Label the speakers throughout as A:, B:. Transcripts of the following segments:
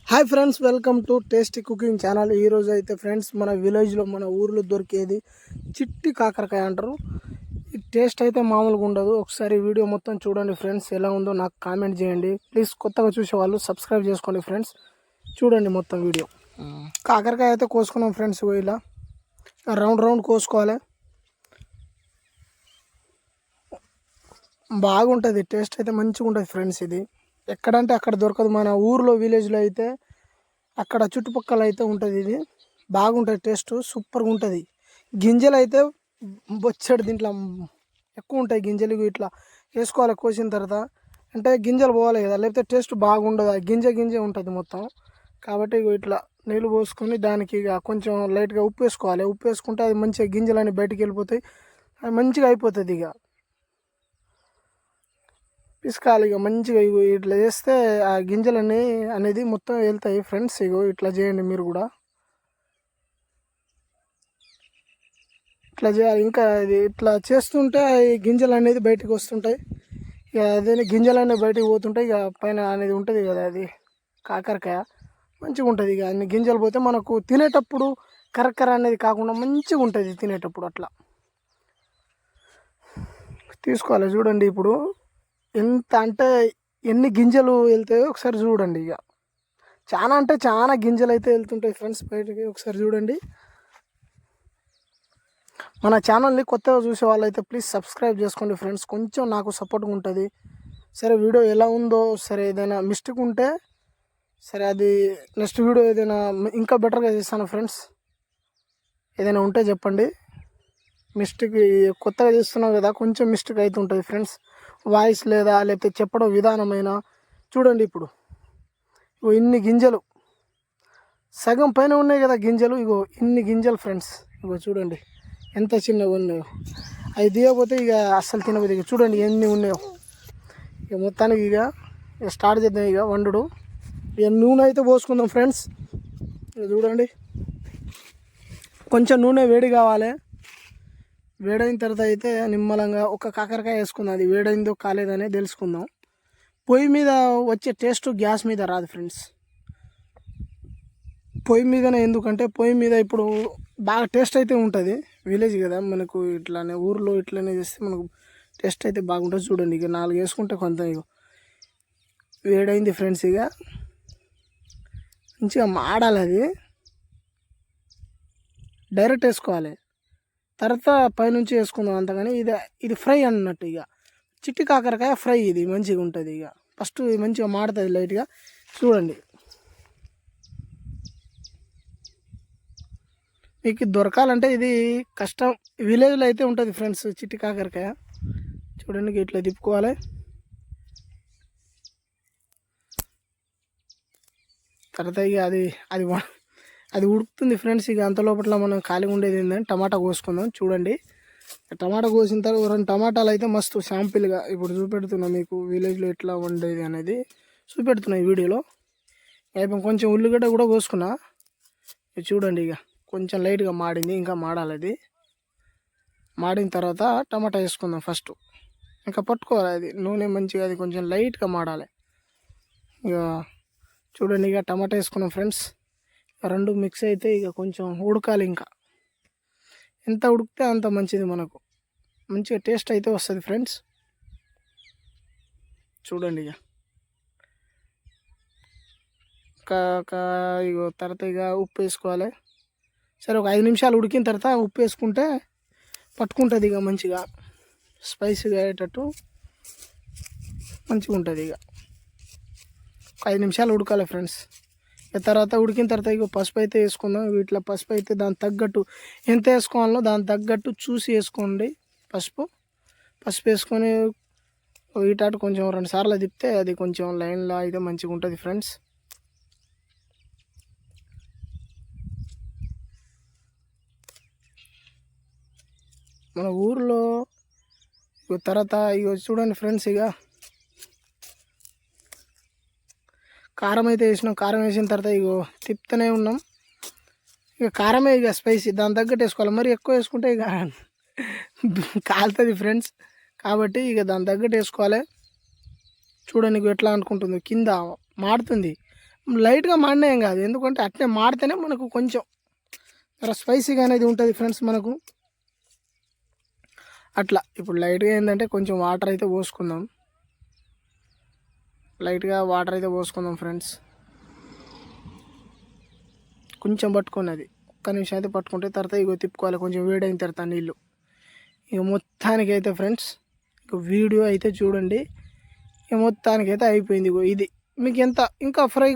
A: Hi friends, welcome to tasty cooking channel. ఈరోజు అయితే friends మన విలేజ్లో మన ఊర్లో దొరికేది చిట్టి కాకరకాయ అంటారు. ఈ టేస్ట్ అయితే మామూలుగా ఉండదు. ఒకసారి వీడియో మొత్తం చూడండి ఫ్రెండ్స్, ఎలా ఉందో నాకు కామెంట్ చేయండి. ప్లీజ్ కొత్తగా చూసేవాళ్ళు సబ్స్క్రైబ్ చేసుకోండి ఫ్రెండ్స్. చూడండి మొత్తం వీడియో. కాకరకాయ అయితే కోసుకున్నాం ఫ్రెండ్స్. ఇలా రౌండ్ రౌండ్ కోసుకోవాలి. బాగుంటుంది, టేస్ట్ అయితే మంచిగా ఉంటుంది ఫ్రెండ్స్. ఇది ఎక్కడంటే అక్కడ దొరకదు. మన ఊర్లో విలేజ్లో అయితే అక్కడ చుట్టుపక్కల అయితే ఉంటుంది. ఇది బాగుంటుంది, టేస్ట్ సూపర్గా ఉంటుంది. గింజలు అయితే బొచ్చడు దీంట్లో ఎక్కువ ఉంటాయి. గింజలు ఇట్లా వేసుకోవాలి కోసిన తర్వాత. అంటే గింజలు పోవాలి కదా, లేకపోతే టేస్ట్ బాగుండదు. గింజ ఉంటుంది మొత్తం. కాబట్టి ఇట్లా నీళ్ళు పోసుకొని దానికి ఇక కొంచెం లైట్గా ఉప్పు వేసుకోవాలి. ఉప్పు వేసుకుంటే అది మంచిగా గింజలు బయటికి వెళ్ళిపోతాయి. అది మంచిగా అయిపోతుంది. ఇక పిసకాలి ఇక మంచిగా. ఇట్లా చేస్తే ఆ గింజలన్నీ అనేది మొత్తం వెళ్తాయి ఫ్రెండ్స్. ఇట్లా చేయండి మీరు కూడా. ఇట్లా చేయాలి. ఇంకా ఇది ఇట్లా చేస్తుంటే ఈ గింజలు అనేది బయటకు వస్తుంటాయి. ఇక అదే గింజలు అనేవి బయటకు పోతుంటాయి. ఇక పైన అనేది ఉంటుంది కదా, అది కాకరకాయ మంచిగా ఉంటుంది. ఇక అన్ని గింజలు పోతే మనకు తినేటప్పుడు కరకర అనేది కాకుండా మంచిగా ఉంటుంది తినేటప్పుడు. అట్లా తీసుకోవాలి. చూడండి ఇప్పుడు ఎంత అంటే ఎన్ని గింజలు వెళ్తాయో ఒకసారి చూడండి. ఇక చాలా అంటే చాలా గింజలు అయితే వెళ్తుంటాయి ఫ్రెండ్స్ బయటకి. ఒకసారి చూడండి. మన ఛానల్ని కొత్తగా చూసే వాళ్ళైతే ప్లీజ్ సబ్స్క్రైబ్ చేసుకోండి ఫ్రెండ్స్. కొంచెం నాకు సపోర్ట్గా ఉంటుంది. సరే వీడియో ఎలా ఉందో, సరే ఏదైనా మిస్టేక్ ఉంటే సరే అది నెక్స్ట్ వీడియో ఏదైనా ఇంకా బెటర్గా చేస్తాను ఫ్రెండ్స్. ఏదైనా ఉంటే చెప్పండి. మిస్టేక్ కొత్తగా చేస్తున్నాం కదా, కొంచెం మిస్టేక్ అవుతుంటుంది ఫ్రెండ్స్. వాయిస్ లేదా లేకపోతే చెప్పడం విధానమైన. చూడండి ఇప్పుడు ఇన్ని గింజలు సగం పైన ఉన్నాయి కదా గింజలు. ఇన్ని గింజలు ఫ్రెండ్స్. చూడండి ఎంత చిన్నగా ఉన్నాయో. అవి దిగకపోతే ఇక అస్సలు తినబోదు. ఇక చూడండి ఎన్ని ఉన్నాయో. ఇక మొత్తానికి ఇక స్టార్ట్ చేద్దాం ఇక వండుడు. ఇక నూనె అయితే పోసుకుందాం ఫ్రెండ్స్. ఇక చూడండి కొంచెం నూనె వేడి కావాలి. వేడైన తర్వాత అయితే నిమ్మలంగా ఒక కాకరకాయ వేసుకుందాం. అది వేడైందో కాలేదనే తెలుసుకుందాం. పొయ్యి మీద వచ్చే టేస్ట్ గ్యాస్ మీద రాదు ఫ్రెండ్స్. పొయ్యి మీదనే, ఎందుకంటే పొయ్యి మీద ఇప్పుడు బాగా టేస్ట్ అయితే ఉంటుంది. విలేజ్ కదా మనకు, ఇట్లానే ఊర్లో ఇట్లానే చేస్తే మనకు టేస్ట్ అయితే బాగుంటుంది. చూడండి ఇక 4 వేసుకుంటే కొంత ఇక వేడైంది ఫ్రెండ్స్. ఇక మంచిగా మాడాలి. అది డైరెక్ట్ వేసుకోవాలి, తర్వాత పైనుంచి వేసుకుందాం అంతగాని. ఇది ఫ్రై అన్నట్టు. ఇక చిట్టి కాకరకాయ ఫ్రై ఇది మంచిగా ఉంటుంది. ఇక ఫస్ట్ మంచిగా మాడుతుంది లైట్గా. చూడండి మీకు దొరకాలంటే ఇది కష్టం. విలేజ్లో అయితే ఉంటుంది ఫ్రెండ్స్ చిట్టి కాకరకాయ. చూడండి ఇట్లా తిప్పుకోవాలి. తర్వాత ఇక అది ఉడుకుతుంది ఫ్రెండ్స్. ఇక అంత లోపల మనం ఖాళీగా ఉండేది ఏంటంటే టమాటా కోసుకుందాం. చూడండి టమాటా కోసిన తర్వాత 2 టమాటాలు అయితే మస్తు శాంపిల్గా ఇప్పుడు చూపెడుతున్నా మీకు. విలేజ్లో ఎట్లా వండేది అనేది చూపెడుతున్నా ఈ వీడియోలో. అయిపోయి కొంచెం ఉల్లిగడ్డ కూడా కోసుకున్నా. చూడండి ఇక కొంచెం లైట్గా మాడింది, ఇంకా మాడాలి. అది మాడిన తర్వాత టమాటా వేసుకుందాం ఫస్ట్. ఇంకా పట్టుకోవాలి అది నూనె మంచిగా, అది కొంచెం లైట్గా మాడాలి. ఇక చూడండి ఇక టమాటా వేసుకున్నాం ఫ్రెండ్స్. 2 మిక్స్ అయితే ఇక కొంచెం ఉడకాలి. ఇంకా ఎంత ఉడికితే అంత మంచిది, మనకు మంచిగా టేస్ట్ అయితే వస్తుంది ఫ్రెండ్స్. చూడండి ఇక తర్వాత ఇక ఉప్పు వేసుకోవాలి. సరే ఒక 5 నిమిషాలు ఉడికిన తర్వాత ఉప్పు వేసుకుంటే పట్టుకుంటుంది. ఇక మంచిగా స్పైసీగా అయ్యేటట్టు మంచిగా ఉంటుంది. ఇక 5 నిమిషాలు ఉడకాలి ఫ్రెండ్స్. తర్వాత ఉడికిన తర్వాత ఇక పసుపు అయితే వేసుకుందాం. ఇట్లా పసుపు అయితే దానికి తగ్గట్టు ఎంత వేసుకోవాలో దానికి తగ్గట్టు చూసి వేసుకోండి. పసుపు వేసుకొని ఇటాటు కొంచెం 2 సార్లు తిప్పితే అది కొంచెం లైన్లో అయితే మంచిగా ఉంటుంది ఫ్రెండ్స్. మన ఊర్లో తర్వాత చూడండి ఫ్రెండ్స్. ఇక కారం అయితే వేసినాం. కారం వేసిన తర్వాత తిప్పుతూనే ఉన్నాం. ఇక కారమే ఇక స్పైసీ దాని తగ్గట్టు వేసుకోవాలి. మరి ఎక్కువ వేసుకుంటే ఇక కాలుతుంది ఫ్రెండ్స్. కాబట్టి ఇక దాని తగ్గట్టు వేసుకోవాలి. చూడండి ఎట్లా అనుకుంటుంది, కింద మాడుతుంది. లైట్గా మాడినా ఏం కాదు, ఎందుకంటే అట్నే మాడితేనే మనకు కొంచెం స్పైసీగా అనేది ఉంటుంది ఫ్రెండ్స్ మనకు. అట్లా ఇప్పుడు లైట్గా ఏంటంటే కొంచెం వాటర్ అయితే పోసుకుందాం, లైట్గా వాటర్ అయితే పోసుకుందాం ఫ్రెండ్స్. కొంచెం పట్టుకున్నది, ఒక్క నిమిషం అయితే పట్టుకుంటే తర్వాత ఇగో తిప్పుకోవాలి, కొంచెం వేడైన తర్వాత నీళ్ళు. ఇక మొత్తానికి అయితే ఫ్రెండ్స్ ఇక వీడియో అయితే చూడండి, ఇక మొత్తానికి అయితే అయిపోయింది. ఇగో ఇది మీకు ఎంత ఇంకా ఫ్రై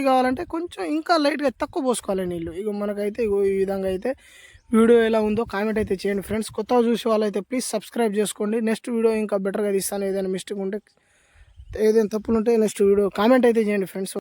A: కావాలంటే కొంచెం ఇంకా లైట్గా తక్కువ పోసుకోవాలి నీళ్ళు. ఇక మనకైతే ఇగో ఈ విధంగా అయితే వీడియో ఎలా ఉందో కామెంట్ అయితే చేయండి ఫ్రెండ్స్. కొత్తగా చూసే వాళ్ళు అయితే ప్లీజ్ సబ్స్క్రైబ్ చేసుకోండి. నెక్స్ట్ వీడియో ఇంకా బెటర్గా తీస్తాను. ఏదైనా మిస్టేక్ ఉంటే, ఏదైనా తప్పులు ఉంటే నెక్స్ట్ వీడియో కామెంట్ అయితే చేయండి ఫ్రెండ్స్.